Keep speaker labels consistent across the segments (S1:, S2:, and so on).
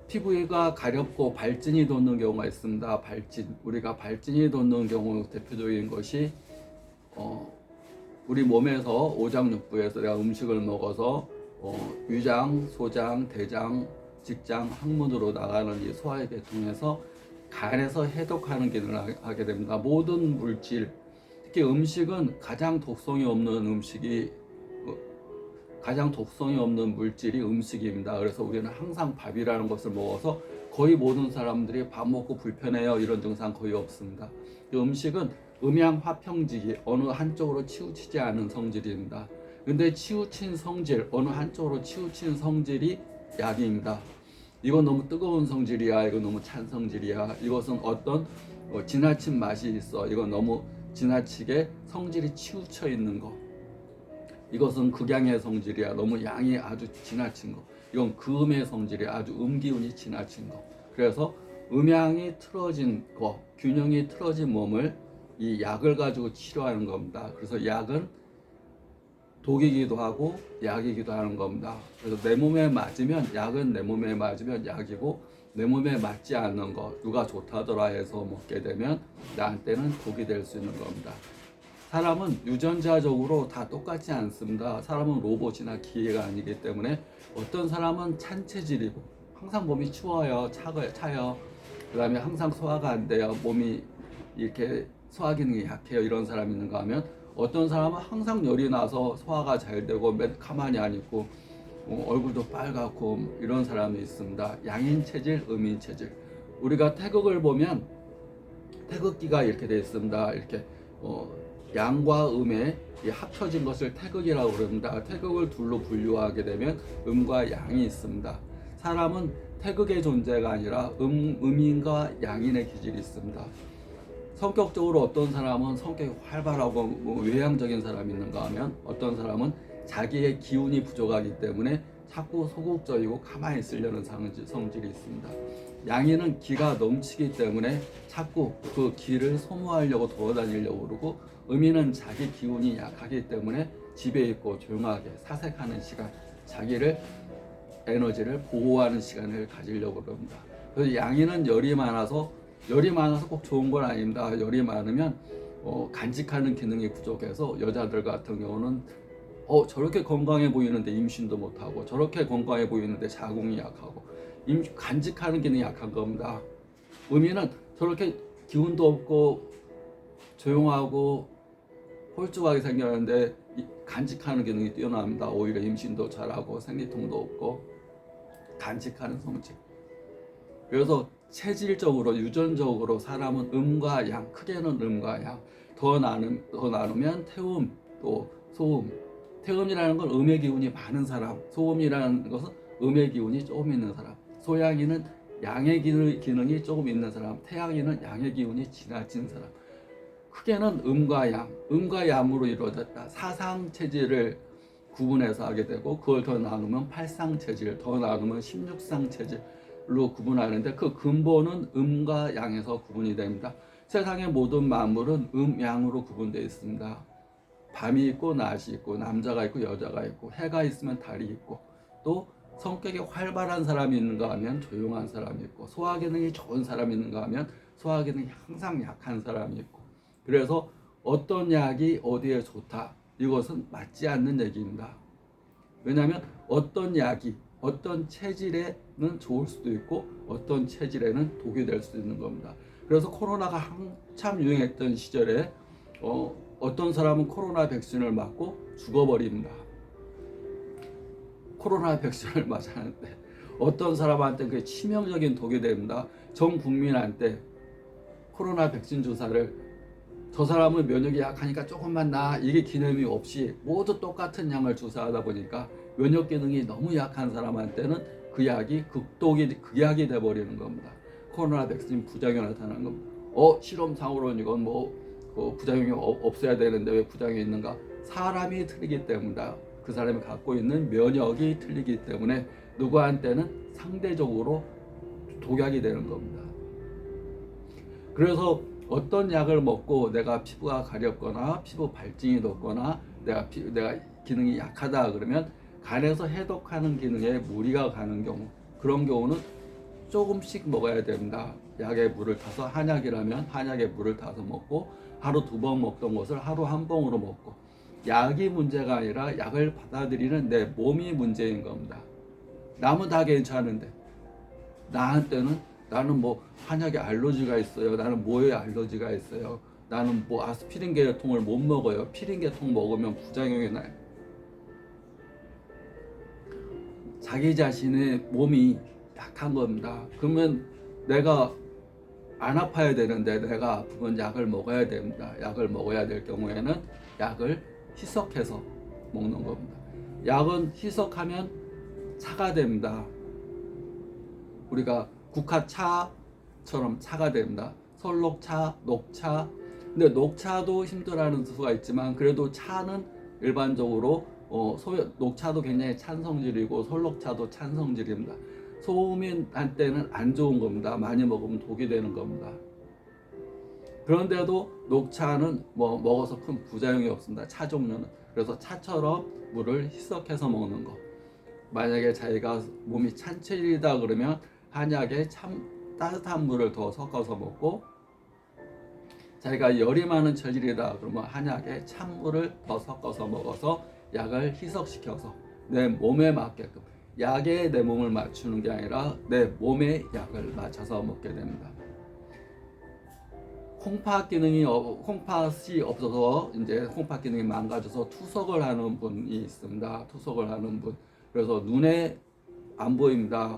S1: 피부가 가렵고 발진이 돋는 경우가 있습니다. 발진. 우리가 발진이 돋는 경우 대표적인 것이 우리 몸에서 오장육부에서 내가 음식을 먹어서 위장, 소장, 대장, 직장, 항문으로 나가는 이 소화액을 통해서 간에서 해독하는 기능을 하게 됩니다. 모든 물질, 특히 음식은 가장 독성이 없는 물질이 음식입니다. 그래서 우리는 항상 밥이라는 것을 먹어서 거의 모든 사람들이 밥 먹고 불편해요 이런 증상 거의 없습니다. 이 음식은 음양화평지기, 어느 한쪽으로 치우치지 않은 성질입니다. 근데 치우친 성질, 어느 한쪽으로 치우친 성질이 약입니다. 이건 너무 뜨거운 성질이야, 이건 너무 찬 성질이야, 이것은 어떤 지나친 맛이 있어, 이건 너무 지나치게 성질이 치우쳐 있는 거, 이것은 극양의 성질이야, 너무 양이 아주 지나친 거, 이건 금의 성질이야, 아주 음기운이 지나친 거. 그래서 음양이 틀어진 거, 균형이 틀어진 몸을 이 약을 가지고 치료하는 겁니다. 그래서 약은 독이기도 하고 약이기도 하는 겁니다. 그래서 내 몸에 맞으면 약은 내 몸에 맞으면 약이고, 내 몸에 맞지 않는 거, 누가 좋다더라 해서 먹게 되면 나한테는 독이 될 수 있는 겁니다. 사람은 유전자적으로 다 똑같지 않습니다. 사람은 로봇이나 기계가 아니기 때문에 어떤 사람은 찬 체질이고 항상 몸이 추워요, 차요. 그 다음에 항상 소화가 안 돼요, 몸이 이렇게 소화 기능이 약해요, 이런 사람이 있는가 하면, 어떤 사람은 항상 열이 나서 소화가 잘 되고 가만히 안 있고 얼굴도 빨갛고 이런 사람이 있습니다. 양인 체질, 음인 체질. 우리가 태극을 보면 태극기가 이렇게 되어 있습니다. 이렇게 양과 음의 합쳐진 것을 태극이라고 그럽니다. 태극을 둘로 분류하게 되면 음과 양이 있습니다. 사람은 태극의 존재가 아니라 음인과 양인의 기질이 있습니다. 성격적으로 어떤 사람은 성격이 활발하고 외향적인 사람이 있는가 하면, 어떤 사람은 자기의 기운이 부족하기 때문에 자꾸 소극적이고 가만히 있으려는 성질이 있습니다. 양인은 기가 넘치기 때문에 자꾸 그 기를 소모하려고 돌아다니려고 그러고, 음인은 자기 기운이 약하기 때문에 집에 있고 조용하게 사색하는 시간, 자기를 에너지를 보호하는 시간을 가지려고 합니다. 그래서 양인은 열이 많아서 꼭 좋은 건 아닙니다. 열이 많으면 간직하는 기능이 부족해서 여자들 같은 경우는 저렇게 건강해 보이는데 임신도 못하고, 저렇게 건강해 보이는데 자궁이 약하고, 간직하는 기능이 약한 겁니다. 음인은 저렇게 기운도 없고 조용하고 홀쭉하게 생겼는데 간직하는 기능이 뛰어납니다. 오히려 임신도 잘하고 생리통도 없고 간직하는 성질. 그래서 체질적으로, 유전적으로 사람은 음과 양, 크게는 음과 양, 더 나누면 태음, 또 소음. 태음이라는 건 음의 기운이 많은 사람, 소음이라는 것은 음의 기운이 조금 있는 사람, 소양이는 양의 기능이 조금 있는 사람, 태양이는 양의 기운이 지나친 사람. 크게는 음과 양으로 이루어졌다. 사상 체질을 구분해서 하게 되고, 그걸 더 나누면 팔상 체질, 더 나누면 16상 체질로 구분하는데, 그 근본은 음과 양에서 구분이 됩니다. 세상의 모든 만물은 양으로 구분되어 있습니다. 밤이 있고 낮이 있고, 남자가 있고 여자가 있고, 해가 있으면 달이 있고, 또 성격이 활발한 사람이 있는가 하면 조용한 사람이 있고, 소화 기능이 좋은 사람이 있는가 하면 소화 기능이 항상 약한 사람이 있고. 그래서 어떤 약이 어디에 좋다, 이것은 맞지 않는 얘기입니다. 왜냐하면 어떤 약이 어떤 체질에는 좋을 수도 있고 어떤 체질에는 독이 될 수도 있는 겁니다. 그래서 코로나가 한참 유행했던 시절에 어떤 사람은 코로나 백신을 맞고 죽어버립니다. 코로나 백신을 맞았는데 어떤 사람한테 그게 치명적인 독이 됩니다. 전 국민한테 코로나 백신 주사를, 저 사람은 면역이 약하니까 조금만 나, 이게 기념이 없이 모두 똑같은 양을 주사하다 보니까 면역 기능이 너무 약한 사람한테는 그 약이 극약이 돼버리는 겁니다. 코로나 백신 부작용이 나타나는 겁니다. 실험상으로는 이건 그 부작용이 없어야 되는데 왜 부작용이 있는가? 사람이 틀리기 때문이다. 그 사람이 갖고 있는 면역이 틀리기 때문에 누구한테는 상대적으로 독약이 되는 겁니다. 그래서 어떤 약을 먹고 내가 피부가 가렵거나 피부 발진이 돋거나 내가 기능이 약하다 그러면 간에서 해독하는 기능에 무리가 가는 경우, 그런 경우는 조금씩 먹어야 됩니다. 약에 물을 타서, 한약이라면 한약에 물을 타서 먹고, 하루 2번 먹던 것을 하루 1봉으로 먹고. 약이 문제가 아니라 약을 받아들이는 내 몸이 문제인 겁니다. 남은 다 괜찮은데 나한테는, 나는 뭐 한약에 알러지가 있어요, 나는 뭐에 알러지가 있어요, 나는 뭐 아스피린 계통을 못 먹어요, 피린 계통 먹으면 부작용이 나요. 자기 자신의 몸이 약한 겁니다. 그러면 내가 안 아파야 되는데 내가 아프면 약을 먹어야 됩니다. 약을 먹어야 될 경우에는 약을 희석해서 먹는 겁니다. 약은 희석하면 차가 됩니다. 우리가 국화차처럼 차가 됩니다. 설록차, 녹차. 근데 녹차도 힘들어하는 수가 있지만 그래도 차는 일반적으로 녹차도 굉장히 찬 성질이고 설록차도 찬 성질입니다. 소음인한테는 안 좋은 겁니다. 많이 먹으면 독이 되는 겁니다. 그런데도 녹차는 뭐 먹어서 큰 부작용이 없습니다. 차 종류는. 그래서 차처럼 물을 희석해서 먹는 거. 만약에 자기가 몸이 찬 체질이다 그러면 한약에 따뜻한 물을 더 섞어서 먹고, 자기가 열이 많은 체질이다 그러면 한약에 찬물을 더 섞어서 먹어서 약을 희석시켜서 내 몸에 맞게끔, 약에 내 몸을 맞추는 게 아니라 내 몸에 약을 맞춰서 먹게 됩니다. 콩팥이 없어서 이제 콩팥 기능이 망가져서 투석을 하는 분이 있습니다. 투석을 하는 분. 그래서 눈에 안 보입니다.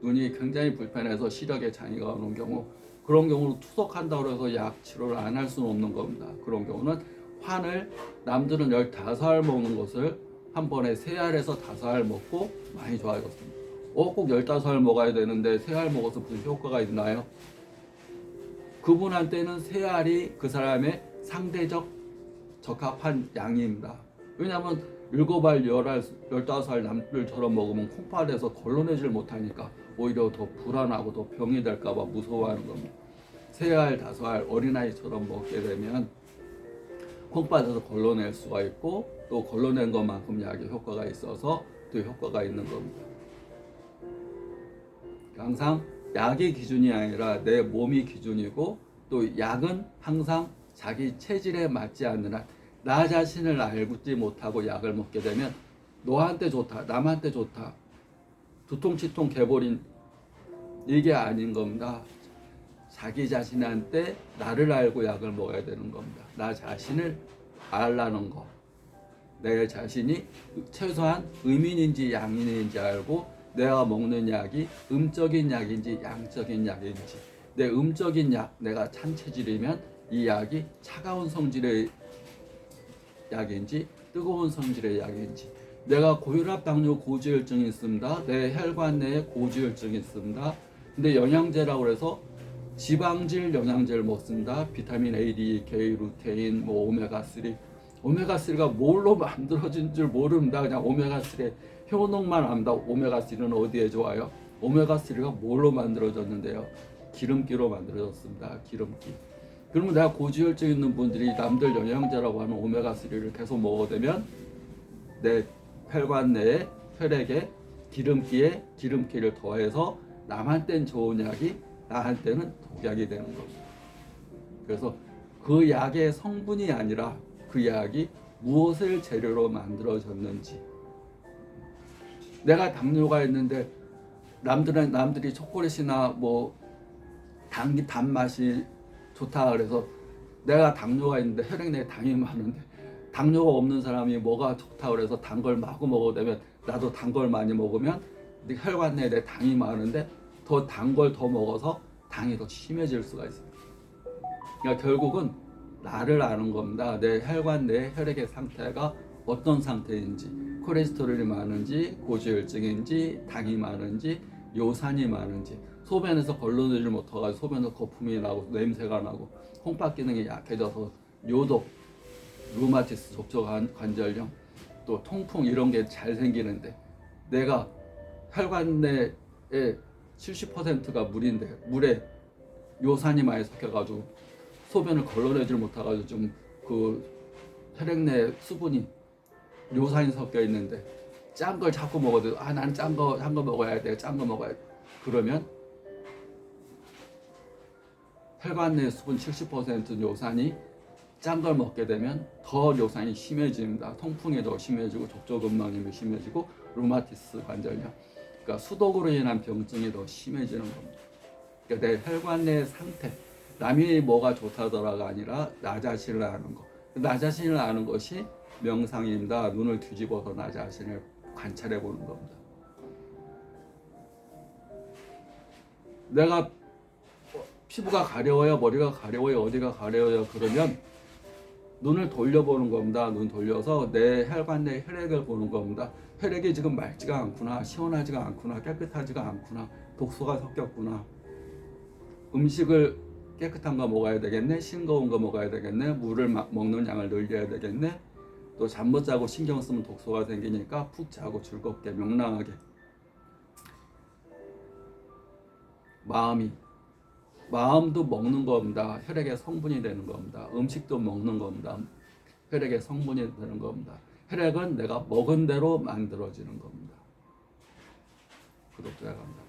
S1: 눈이 굉장히 불편해서 시력에 장애가 오는 경우, 그런 경우는 투석한다고 해서 약 치료를 안 할 수는 없는 겁니다. 그런 경우는 환을, 남들은 15알 먹는 것을 한 번에 3알에서 5알 먹고 많이 좋아졌습니다. 꼭 15알 먹어야 되는데 3알 먹어서 무슨 효과가 있나요? 그분한테는 3알이 그 사람의 상대적 적합한 양입니다. 왜냐하면 7알, 10알, 15알 남들처럼 먹으면 콩팥에서 걸러내질 못하니까 오히려 더 불안하고 더 병이 될까봐 무서워하는 겁니다. 3알, 5알 어린아이처럼 먹게 되면 콩팥에서 걸러낼 수가 있고, 또 걸러낸 것만큼 약의 효과가 있어서 또 효과가 있는 겁니다. 항상 약이 기준이 아니라 내 몸이 기준이고, 또 약은 항상 자기 체질에 맞지 않는 한, 나 자신을 알지 못하고 약을 먹게 되면 너한테 좋다, 남한테 좋다, 두통치통 개버린, 이게 아닌 겁니다. 자기 자신한테 나를 알고 약을 먹어야 되는 겁니다. 나 자신을 알라는 거. 내 자신이 최소한 음인인지 양인인지 알고, 내가 먹는 약이 음적인 약인지 양적인 약인지, 내 음적인 약, 내가 찬 체질이면 이 약이 차가운 성질의 약인지 뜨거운 성질의 약인지, 내가 고혈압, 당뇨, 고지혈증이 있습니다. 내 혈관 내에 고지혈증이 있습니다. 근데 영양제라고 해서 지방질 영양제를 먹습니다. 비타민 A, D, K, 루테인, 뭐 오메가3. 오메가3가 뭘로 만들어진 줄 모릅니다. 그냥 오메가3의 효능만 압니다. 오메가3는 어디에 좋아요? 오메가3가 뭘로 만들어졌는데요? 기름기로 만들어졌습니다. 기름기. 그러면 내가 고지혈증 있는 분들이 남들 영양제라고 하는 오메가3를 계속 먹어도 되면 내 혈관 내에 혈액에 기름기에 기름기를 더해서 남한테는 좋은 약이 나한테는 독약이 되는 겁니다. 그래서 그 약의 성분이 아니라 그 약이 무엇을 재료로 만들어졌는지. 내가 당뇨가 있는데 남들이 초콜릿이나 뭐 단맛이 좋다 그래서, 내가 당뇨가 있는데 혈액 내에 당이 많은데 당뇨가 없는 사람이 뭐가 좋다 그래서 단 걸 마구 먹어도 되면, 나도 단 걸 많이 먹으면 혈관 내에 내 당이 많은데 더 단 걸 더 먹어서 당이 더 심해질 수가 있습니다. 그러니까 결국은 나를 아는 겁니다. 내 혈관 내 혈액의 상태가 어떤 상태인지, 콜레스테롤이 많은지, 고지혈증인지, 당이 많은지, 요산이 많은지, 소변에서 걸러내질 못해가지고 소변에서 거품이 나고 냄새가 나고, 콩팥 기능이 약해져서 요독, 루마티스, 족저관 관절염, 또 통풍 이런 게 잘 생기는데, 내가 혈관 내에 70%가 물인데 물에 요산이 많이 섞여가지고 소변을 걸러내질 못해가지고 좀 그 혈액 내 수분이 요산이 섞여 있는데 짠 걸 자꾸 먹어도, 난 짠 거 먹어야 돼, 짠 거 먹어야 돼. 그러면 혈관 내 수분 70% 요산이 짠 걸 먹게 되면 더 요산이 심해집니다. 통풍이 더 심해지고 족저근막염이 심해지고 루마티스 관절염, 그러니까 수독으로 인한 병증이 더 심해지는 겁니다. 그러니까 내 혈관 내 상태, 남이 뭐가 좋다더라가 아니라 나 자신을 아는 거. 나 자신을 아는 것이 명상입니다. 눈을 뒤집어서 나 자신을 관찰해 보는 겁니다. 내가 피부가 가려워요, 머리가 가려워요, 어디가 가려워요 그러면 눈을 돌려보는 겁니다. 눈 돌려서 내 혈관 내 혈액을 보는 겁니다. 혈액이 지금 맑지가 않구나, 시원하지가 않구나, 깨끗하지가 않구나, 독소가 섞였구나. 음식을 깨끗한 거 먹어야 되겠네, 싱거운 거 먹어야 되겠네, 물을 먹는 양을 늘려야 되겠네. 또 잠 못 자고 신경 쓰면 독소가 생기니까 푹 자고 즐겁게 명랑하게. 마음도 먹는 겁니다. 혈액의 성분이 되는 겁니다. 음식도 먹는 겁니다. 혈액의 성분이 되는 겁니다. 혈액은 내가 먹은 대로 만들어지는 겁니다. 구독자 감사합니다.